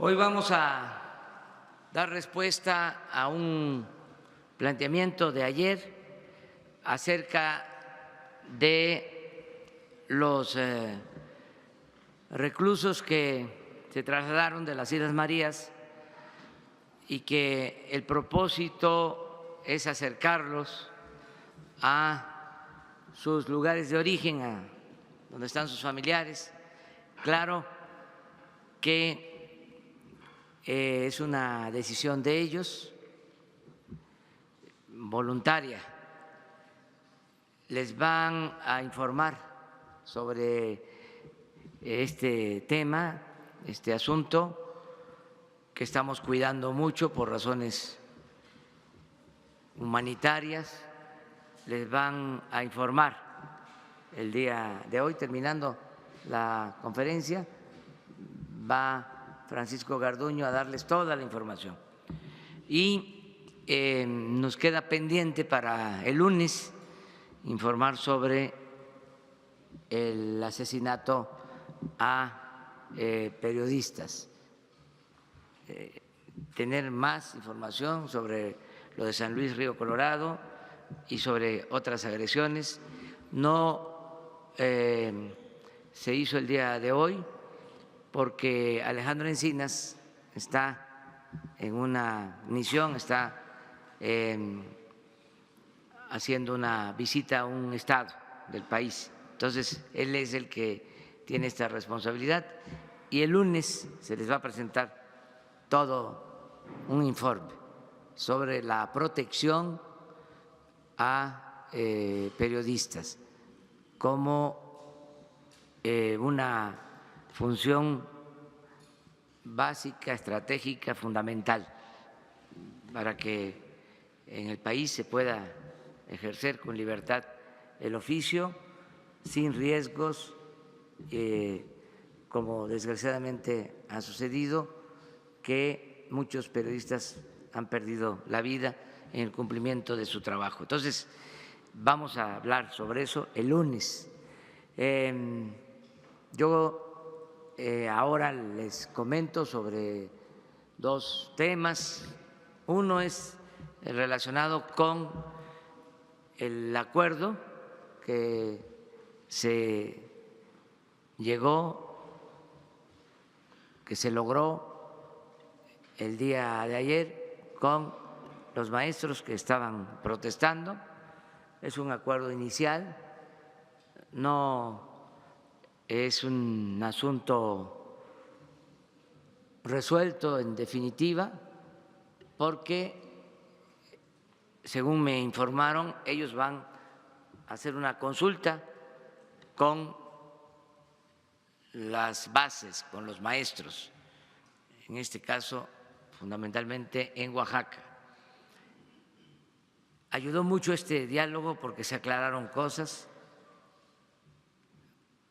Hoy vamos a dar respuesta a un planteamiento de ayer acerca de los reclusos que se trasladaron de las Islas Marías y que el propósito es acercarlos a sus lugares de origen, a donde están sus familiares. Claro que es una decisión de ellos, voluntaria. Les van a informar sobre este tema, este asunto que estamos cuidando mucho por razones humanitarias. Les van a informar el día de hoy, terminando la conferencia, va Francisco Garduño a darles toda la información. Y nos queda pendiente para el lunes informar sobre el asesinato a periodistas, tener más información sobre lo de San Luis Río Colorado y sobre otras agresiones. No se hizo el día de hoy porque Alejandro Encinas está en una misión, está haciendo una visita a un estado del país. Entonces, él es el que tiene esta responsabilidad y el lunes se les va a presentar todo un informe sobre la protección a periodistas como una función básica, estratégica, fundamental para que en el país se pueda ejercer con libertad el oficio, sin riesgos, como desgraciadamente ha sucedido, que muchos periodistas han perdido la vida en el cumplimiento de su trabajo. Entonces, vamos a hablar sobre eso el lunes. Yo ahora les comento sobre dos temas. Uno es relacionado con el acuerdo que se logró el día de ayer con los maestros que estaban protestando. Es un acuerdo inicial, no es un asunto resuelto en definitiva, porque según me informaron, ellos van a hacer una consulta con las bases, con los maestros, en este caso fundamentalmente en Oaxaca. Ayudó mucho este diálogo porque se aclararon cosas,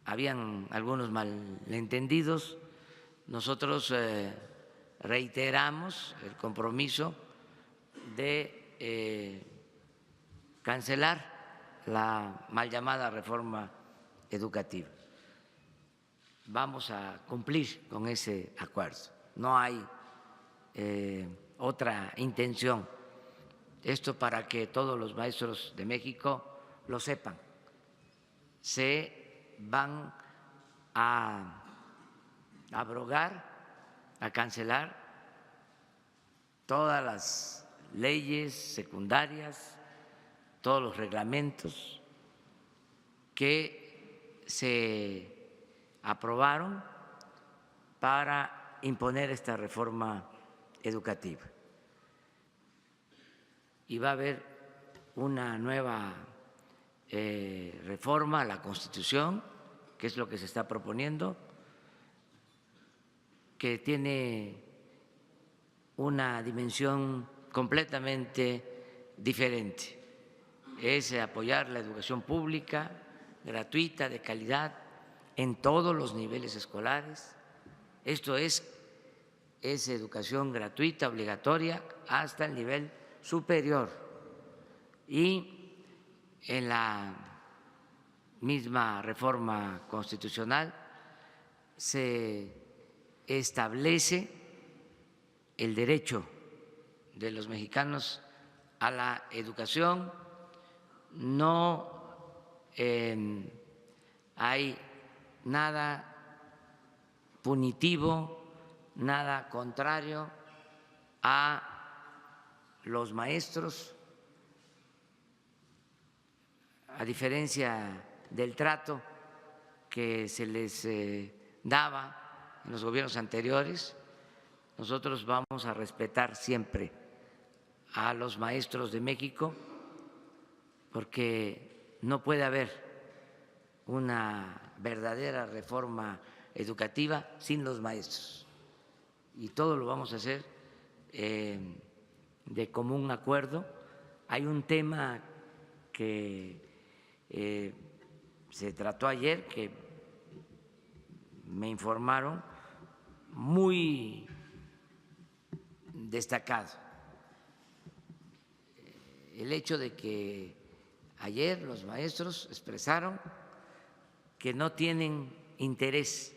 habían algunos malentendidos. Nosotros reiteramos el compromiso de cancelar la mal llamada reforma educativa. Vamos a cumplir con ese acuerdo, no hay otra intención. Esto para que todos los maestros de México lo sepan. Se van a abrogar, a cancelar todas las leyes secundarias, todos los reglamentos que se aprobaron para imponer esta reforma educativa. Y va a haber una nueva reforma a la Constitución, que es lo que se está proponiendo, que tiene una dimensión completamente diferente. Es apoyar la educación pública, gratuita, de calidad, en todos los niveles escolares. Esto es educación gratuita, obligatoria, hasta el nivel superior. Y en la misma reforma constitucional se establece el derecho de los mexicanos a la educación, no hay nada punitivo, nada contrario a los maestros, a diferencia del trato que se les daba en los gobiernos anteriores. Nosotros vamos a respetar siempre a los maestros de México, porque no puede haber una verdadera reforma educativa sin los maestros, y todo lo vamos a hacer de común acuerdo. Hay un tema que se trató ayer, que me informaron, muy destacado: el hecho de que ayer los maestros expresaron que no tienen interés,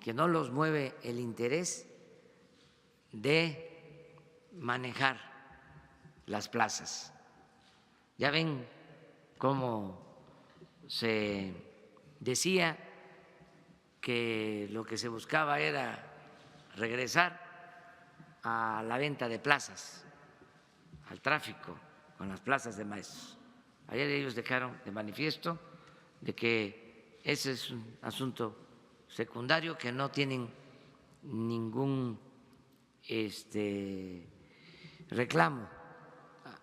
que no los mueve el interés de manejar las plazas. Ya ven cómo se decía que lo que se buscaba era regresar a la venta de plazas, al tráfico con las plazas de maestros. Ayer ellos dejaron de manifiesto de que ese es un asunto secundario, que no tienen ningún reclamo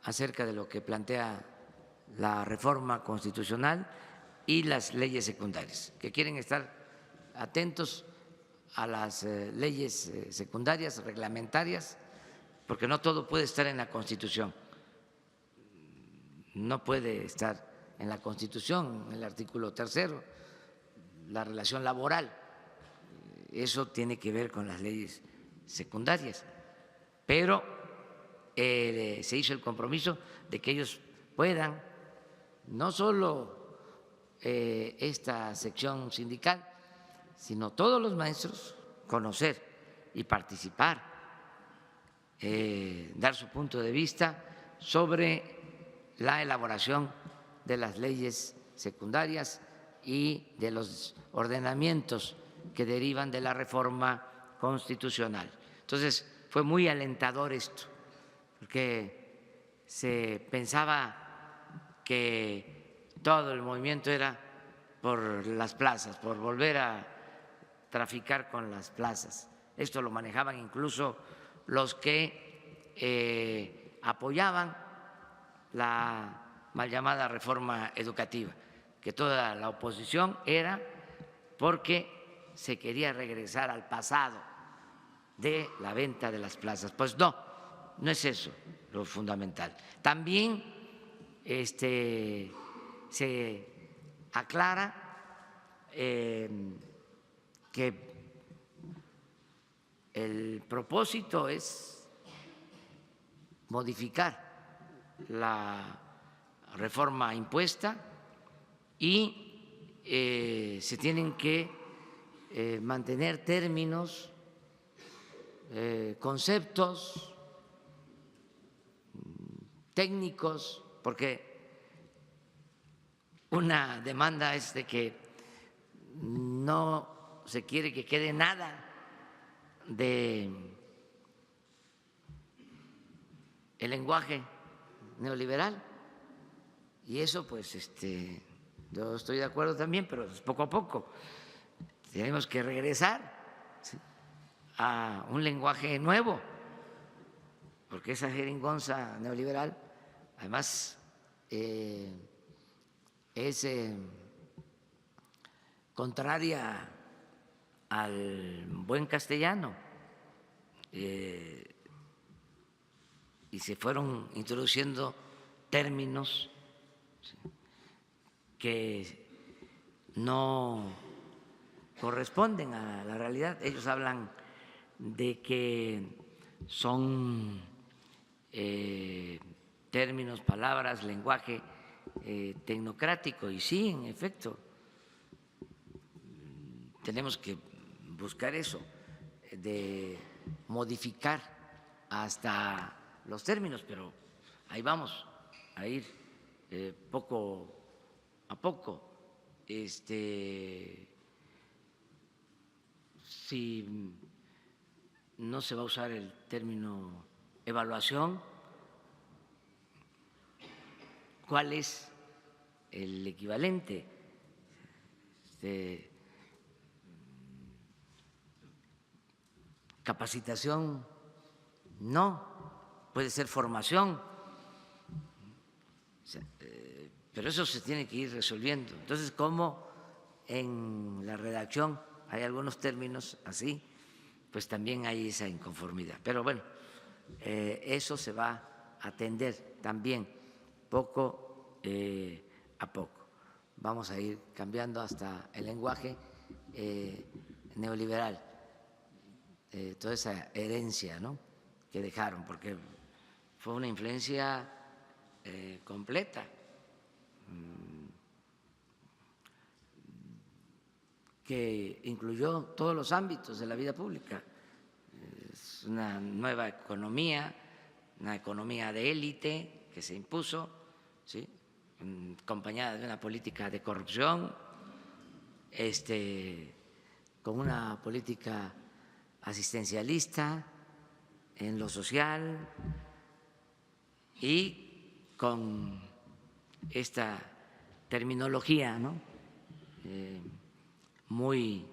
acerca de lo que plantea la reforma constitucional y las leyes secundarias, que quieren estar atentos a las leyes secundarias, reglamentarias, porque no todo puede estar en la Constitución. No puede estar en la Constitución, en el artículo 3, la relación laboral. Eso tiene que ver con las leyes secundarias. Pero se hizo el compromiso de que ellos puedan, no solo esta sección sindical, sino todos los maestros, conocer y participar, dar su punto de vista sobre la elaboración de las leyes secundarias y de los ordenamientos que derivan de la reforma constitucional. Entonces, fue muy alentador esto, porque se pensaba que todo el movimiento era por las plazas, por volver a traficar con las plazas. Esto lo manejaban incluso los que apoyaban la mal llamada reforma educativa, que toda la oposición era porque se quería regresar al pasado de la venta de las plazas. Pues no, no es eso lo fundamental. También se aclara que el propósito es modificar la reforma impuesta y se tienen que mantener términos, conceptos técnicos, porque una demanda es de que no se quiere que quede nada de el lenguaje neoliberal, y eso pues yo estoy de acuerdo también, pero es poco a poco. Tenemos que regresar a un lenguaje nuevo, porque esa jeringonza neoliberal además es contraria al buen castellano, y se fueron introduciendo términos que no corresponden a la realidad. Ellos hablan de que son términos, palabras, lenguaje tecnocrático, y sí, en efecto, tenemos que buscar eso, de modificar hasta los términos, pero ahí vamos a ir poco a poco. Si no se va a usar el término evaluación, ¿cuál es el equivalente? Capacitación, no, puede ser formación, pero eso se tiene que ir resolviendo. Entonces, como en la redacción hay algunos términos así, pues también hay esa inconformidad. Pero bueno, eso se va a atender también poco a poco. Vamos a ir cambiando hasta el lenguaje neoliberal, toda esa herencia, ¿no?, que dejaron, porque fue una influencia completa, que incluyó todos los ámbitos de la vida pública. Es una nueva economía, una economía de élite que se impuso, ¿sí?, acompañada de una política de corrupción, con una política asistencialista en lo social y con esta terminología, ¿no?, muy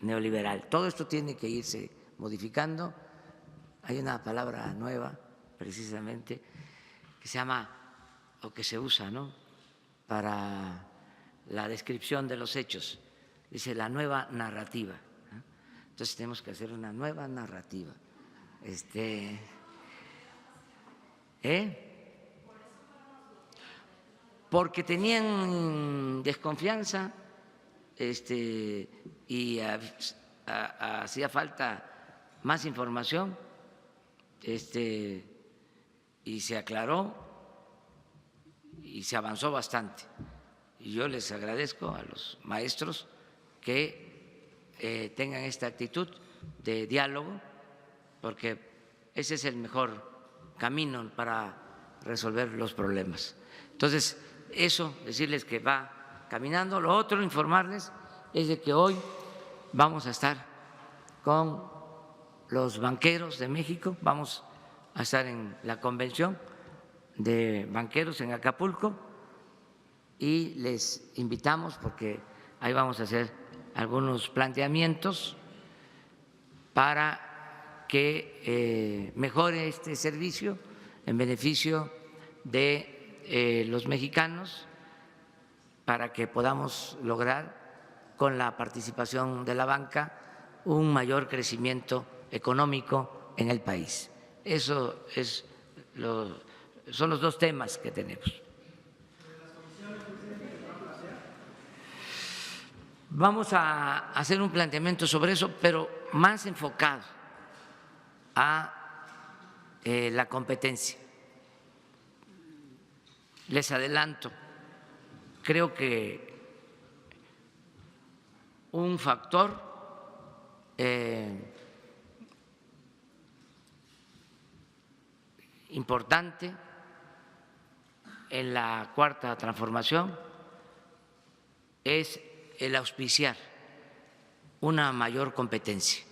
neoliberal. Todo esto tiene que irse modificando. Hay una palabra nueva, precisamente, que se llama, o que se usa, ¿no?, para la descripción de los hechos. Dice la nueva narrativa. Entonces tenemos que hacer una nueva narrativa. Porque tenían desconfianza y hacía falta más información, y se aclaró y se avanzó bastante. Y yo les agradezco a los maestros que tengan esta actitud de diálogo, porque ese es el mejor camino para resolver los problemas. Entonces, eso, decirles que va caminando. Lo otro, informarles, es de que hoy vamos a estar con los banqueros de México, vamos a estar en la convención de banqueros en Acapulco y les invitamos porque ahí vamos a hacer algunos planteamientos para que mejore este servicio en beneficio de los mexicanos, para que podamos lograr con la participación de la banca un mayor crecimiento económico en el país. Eso son los dos temas que tenemos. Vamos a hacer un planteamiento sobre eso, pero más enfocado a la competencia. Les adelanto, creo que un factor importante en la cuarta transformación es el auspiciar una mayor competencia.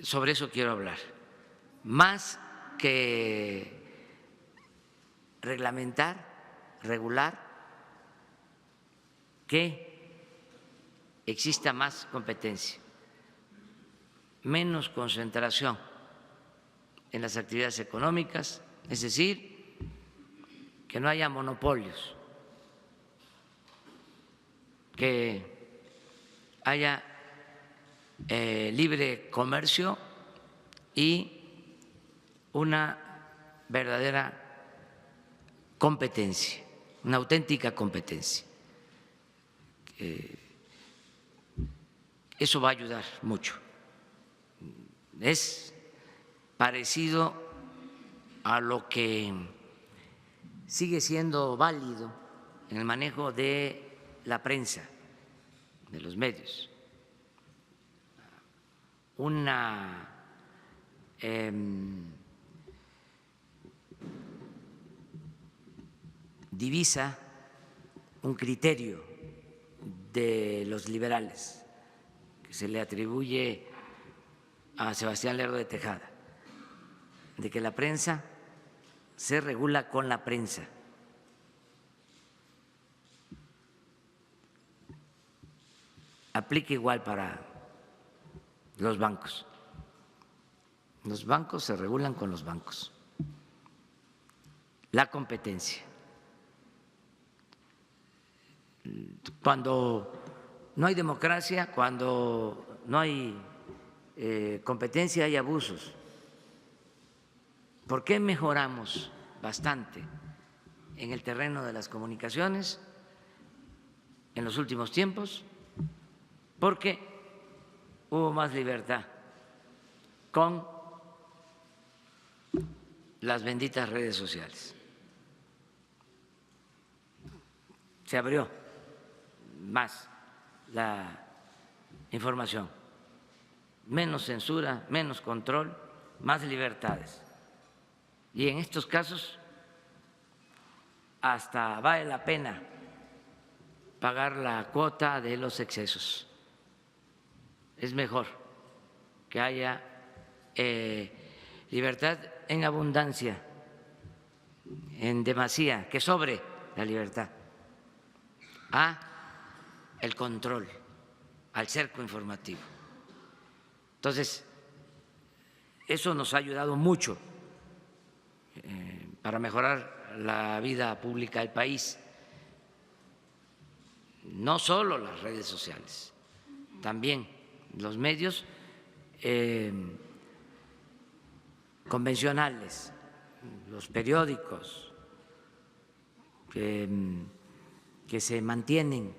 Sobre eso quiero hablar. Más que reglamentar, regular, que exista más competencia, menos concentración en las actividades económicas, es decir, que no haya monopolios, que haya libre comercio y una verdadera competencia, una auténtica competencia. Eso va a ayudar mucho. Es parecido a lo que sigue siendo válido en el manejo de la prensa. de los medios, una divisa, un criterio de los liberales que se le atribuye a Sebastián Lerdo de Tejada, de que la prensa se regula con la prensa. Aplica igual para los bancos. Los bancos se regulan con los bancos. La competencia. Cuando no hay democracia, cuando no hay competencia, hay abusos. ¿Por qué mejoramos bastante en el terreno de las comunicaciones en los últimos tiempos? Porque hubo más libertad con las benditas redes sociales. Se abrió más la información, menos censura, menos control, más libertades. Y en estos casos hasta vale la pena pagar la cuota de los excesos. Es mejor que haya libertad en abundancia, en demasía, que sobre la libertad, a el control, al cerco informativo. Entonces, eso nos ha ayudado mucho para mejorar la vida pública del país. No solo las redes sociales, también los medios convencionales, los periódicos que se mantienen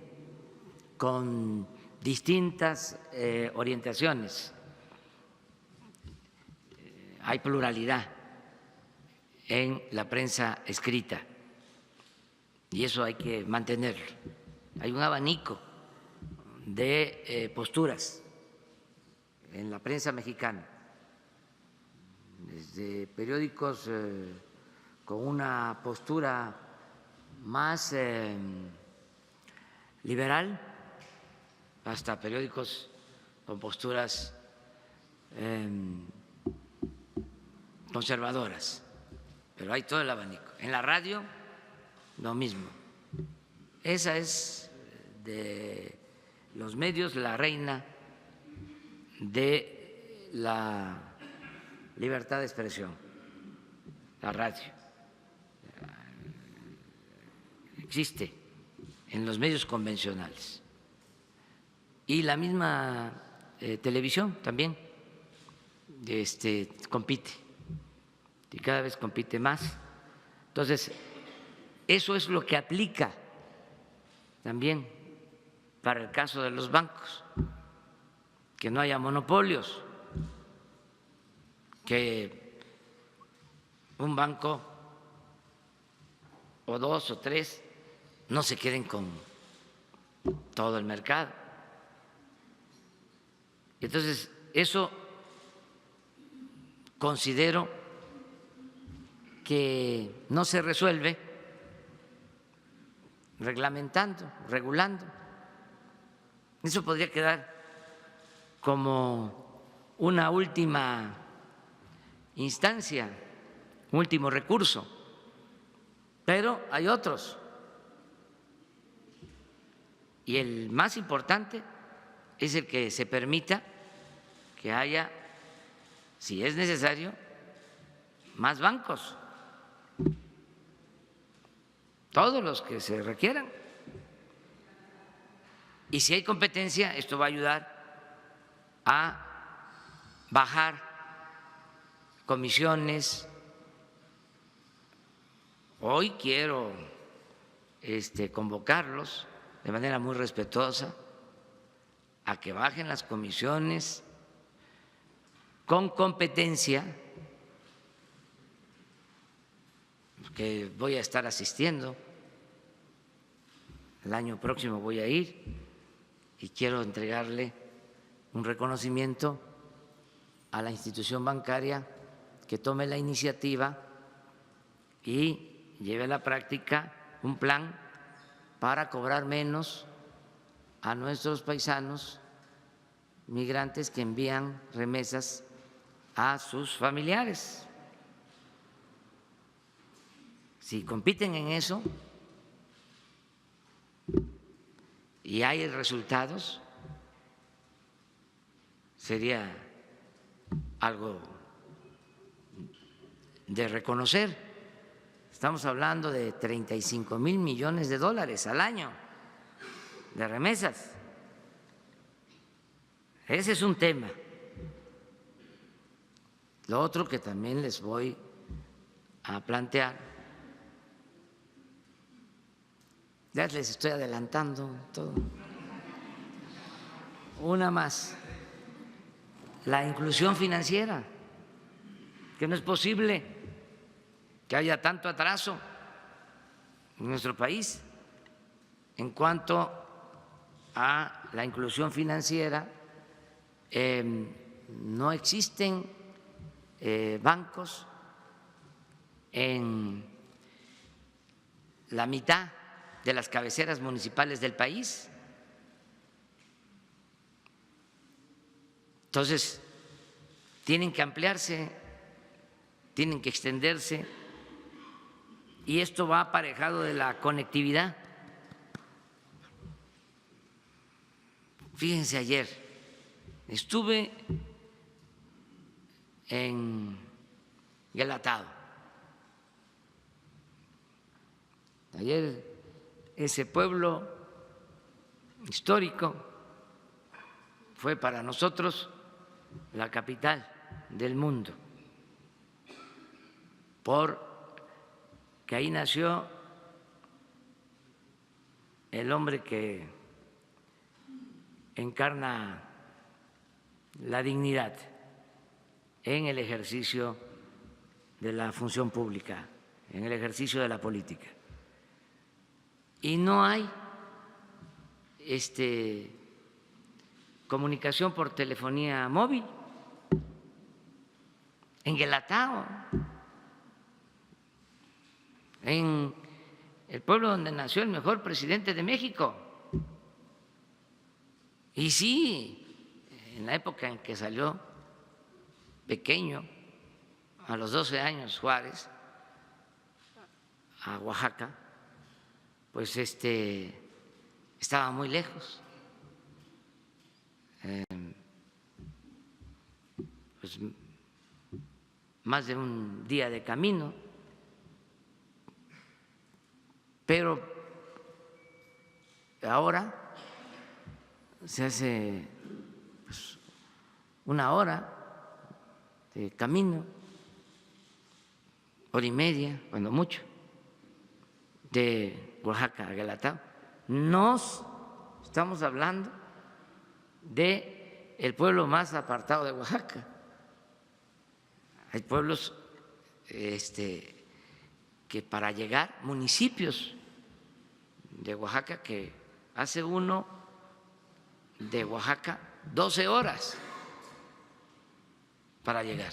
con distintas orientaciones. Hay pluralidad en la prensa escrita y eso hay que mantenerlo. Hay un abanico de posturas en la prensa mexicana, desde periódicos con una postura más liberal hasta periódicos con posturas conservadoras, pero hay todo el abanico. En la radio, lo mismo. Esa es de los medios la reina de la libertad de expresión, la radio. Existe en los medios convencionales y la misma televisión también compite y cada vez compite más. Entonces, eso es lo que aplica también para el caso de los bancos, que no haya monopolios, que un banco o dos o tres no se queden con todo el mercado. Entonces, eso considero que no se resuelve reglamentando, regulando. Eso podría quedar como una última instancia, un último recurso, pero hay otros. Y el más importante es el que se permita que haya, si es necesario, más bancos, todos los que se requieran. Y si hay competencia, esto va a ayudar a bajar comisiones. Hoy quiero convocarlos de manera muy respetuosa a que bajen las comisiones con competencia, que voy a estar asistiendo, el año próximo voy a ir, y quiero entregarle un reconocimiento a la institución bancaria que tome la iniciativa y lleve a la práctica un plan para cobrar menos a nuestros paisanos migrantes que envían remesas a sus familiares. Si compiten en eso y hay resultados, sería algo de reconocer. Estamos hablando de 35,000 millones de dólares al año de remesas. Ese es un tema. Lo otro que también les voy a plantear, ya les estoy adelantando todo. Una más, la inclusión financiera, que no es posible que haya tanto atraso en nuestro país en cuanto a la inclusión financiera. No existen bancos en la mitad de las cabeceras municipales del país. Entonces, tienen que ampliarse, tienen que extenderse, y esto va aparejado de la conectividad. Fíjense, ayer estuve en Guelatao. Ayer ese pueblo histórico fue para nosotros la capital del mundo, porque ahí nació el hombre que encarna la dignidad en el ejercicio de la función pública, en el ejercicio de la política. Y no hay comunicación por telefonía móvil en Guelatao, en el pueblo donde nació el mejor presidente de México. Y sí, en la época en que salió pequeño, a los 12 años, Juárez, a Oaxaca, pues estaba muy lejos. Pues más de un día de camino, pero ahora se hace pues, una hora de camino, hora y media, cuando mucho, de Oaxaca a Guelatao. Estamos hablando de el pueblo más apartado de Oaxaca. Hay pueblos que para llegar, municipios de Oaxaca, que hace uno de Oaxaca 12 horas para llegar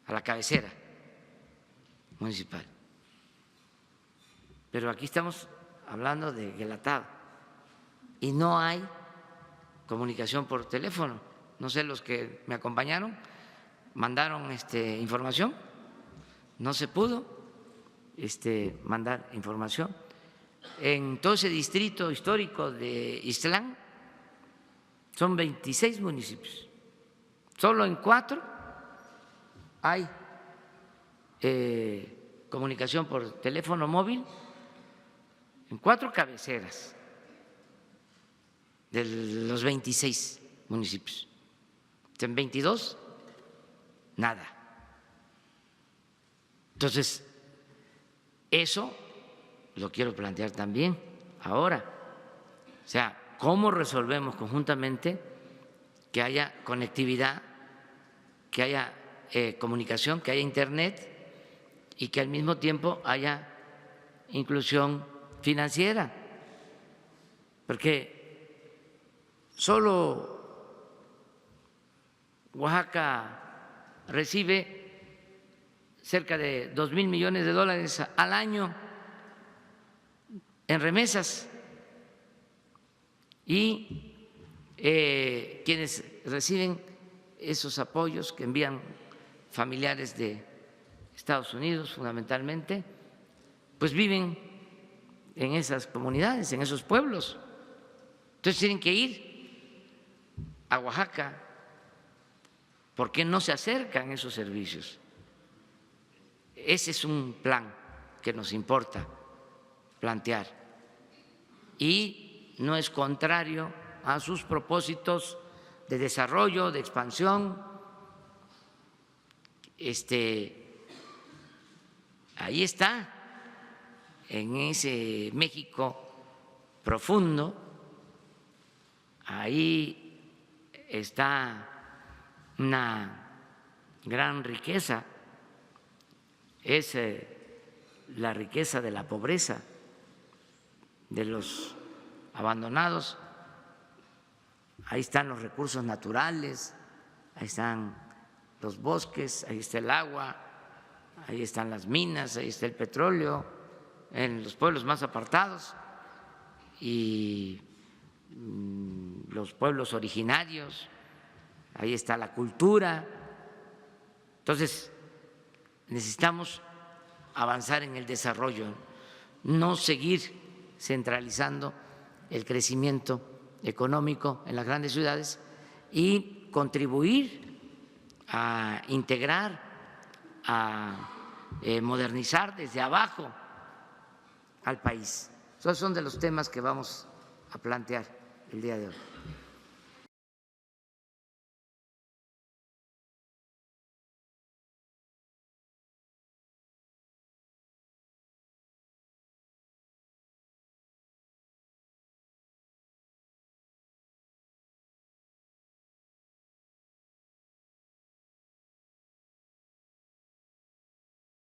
a la cabecera municipal. Pero aquí estamos hablando de Guelatao y no hay comunicación por teléfono. No sé, los que me acompañaron mandaron información, no se pudo mandar información. En todo ese distrito histórico de Ixtlán son 26 municipios, solo en 4 hay comunicación por teléfono móvil, en 4 cabeceras de los 26 municipios. En 22, nada. Entonces, eso lo quiero plantear también ahora. O sea, ¿cómo resolvemos conjuntamente que haya conectividad, que haya comunicación, que haya internet y que al mismo tiempo haya inclusión financiera? Porque Solo Oaxaca recibe cerca de 2,000 millones de dólares al año en remesas y quienes reciben esos apoyos que envían familiares de Estados Unidos fundamentalmente, pues viven en esas comunidades, en esos pueblos. Entonces tienen que ir a Oaxaca. ¿Por qué no se acercan esos servicios? Ese es un plan que nos importa plantear y no es contrario a sus propósitos de desarrollo, de expansión. Ahí está, en ese México profundo, ahí está una gran riqueza, es la riqueza de la pobreza, de los abandonados. Ahí están los recursos naturales, ahí están los bosques, ahí está el agua, ahí están las minas, ahí está el petróleo, en los pueblos más apartados y los pueblos originarios, ahí está la cultura. Entonces, necesitamos avanzar en el desarrollo, no seguir centralizando el crecimiento económico en las grandes ciudades y contribuir a integrar, a modernizar desde abajo al país. Esos son de los temas que vamos a plantear el día de hoy.